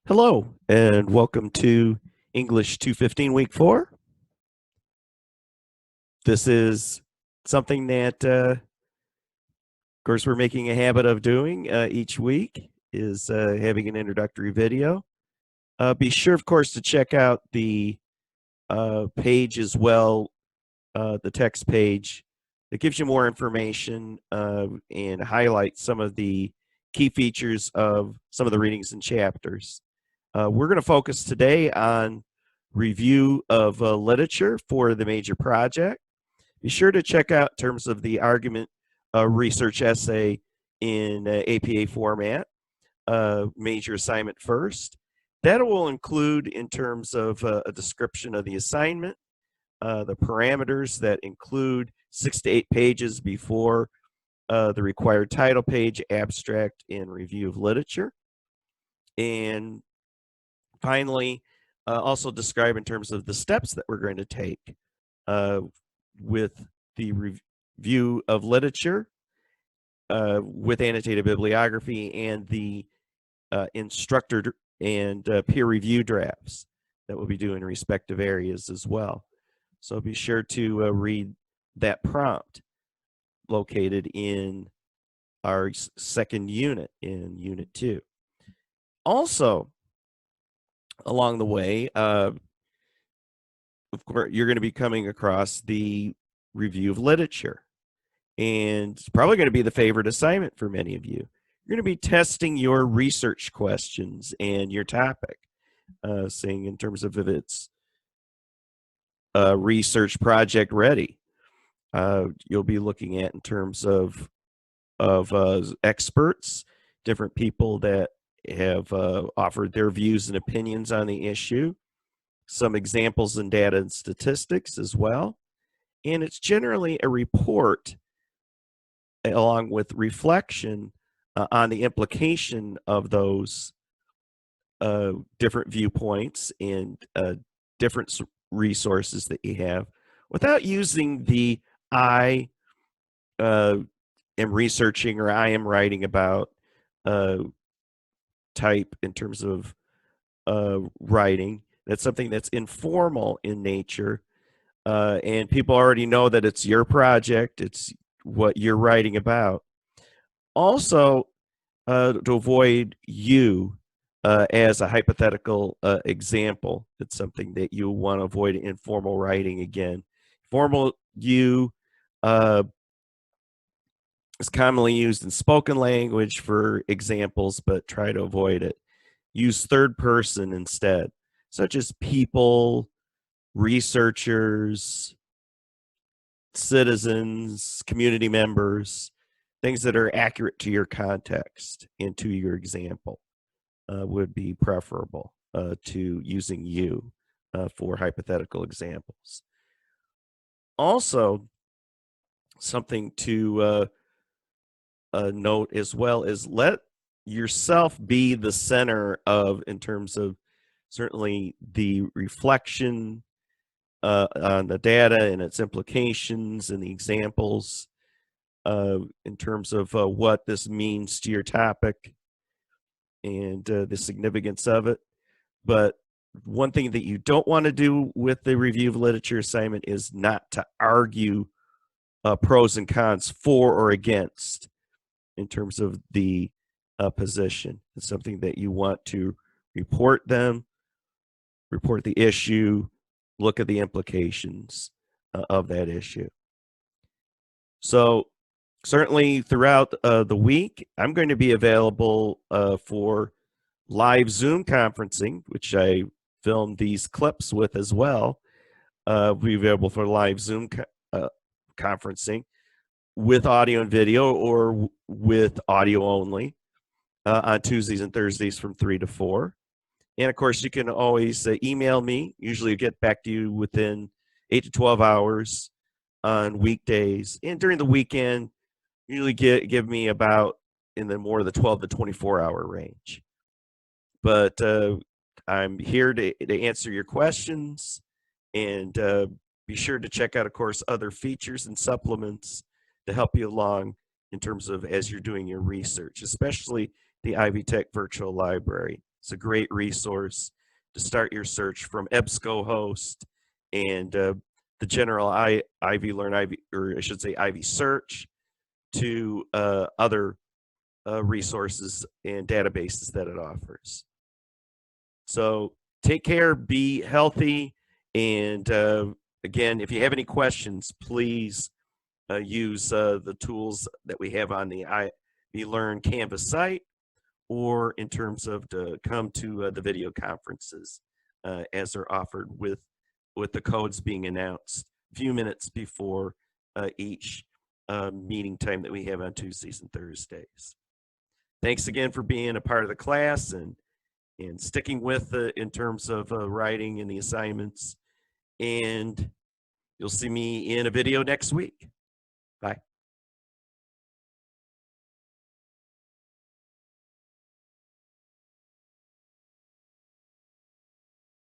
Hello, and welcome to English 215 Week 4. This is something that, of course, we're making a habit of doing each week is having an introductory video. Be sure, of course, to check out the page as well, the text page that gives you more information and highlights some of the key features of some of the readings and chapters. We're going to focus today on review of literature for the major project. Be sure to check out in terms of the argument research essay in APA format, major assignment first. That will include in terms of a description of the assignment, the parameters that include 6 to 8 pages before the required title page, abstract, and review of literature. And finally, also describe in terms of the steps that we're going to take with the review of literature, with annotated bibliography, and the instructor and peer review drafts that we'll be doing in respective areas as well. So be sure to read that prompt located in our second unit, in Unit 2. Also, along the way, of course, you're going to be coming across the review of literature. And it's probably going to be the favorite assignment for many of you. You're going to be testing your research questions and your topic, saying in terms of if it's research project ready. You'll be looking at in terms of experts, different people that have offered their views and opinions on the issue, some examples and data and statistics as well. And it's generally a report along with reflection on the implication of those different viewpoints and different resources that you have without using the I am researching or I am writing about type in terms of writing. That's something that's informal in nature, and people already know that it's your project, it's what you're writing about. Also, to avoid you as a hypothetical example, it's something that you want to avoid informal writing again. Formal you is commonly used in spoken language for examples, but try to avoid it. Use third person instead, such as people, researchers, citizens, community members, things that are accurate to your context and to your example would be preferable to using you for hypothetical examples. Also, something to note as well is let yourself be the center of, in terms of certainly the reflection on the data and its implications and the examples in terms of what this means to your topic and the significance of it. But one thing that you don't want to do with the review of literature assignment is not to argue pros and cons for or against in terms of the position. It's something that you want to report them, report the issue, look at the implications of that issue. So certainly throughout the week, I'm going to be available for live Zoom conferencing, which I filmed these clips with as well. Will be available for live Zoom conferencing with audio and video or with audio only on Tuesdays and Thursdays from 3 to 4. And of course, you can always email me. Usually, get back to you within 8 to 12 hours on weekdays. And during the weekend, usually give me about in the more of the 12 to 24 hour range. But I'm here to answer your questions, and be sure to check out, of course, other features and supplements to help you along in terms of as you're doing your research, especially the Ivy Tech Virtual Library. It's a great resource to start your search from EBSCOhost and the general Ivy Learn, Ivy, or I should say Ivy Search, to other resources and databases that it offers. So take care, be healthy, and again, if you have any questions, please use the tools that we have on the Ivy Learn Canvas site, or in terms of to come to the video conferences as they're offered with the codes being announced a few minutes before each meeting time that we have on Tuesdays and Thursdays. Thanks again for being a part of the class and sticking with in terms of writing and the assignments. And you'll see me in a video next week. Bye.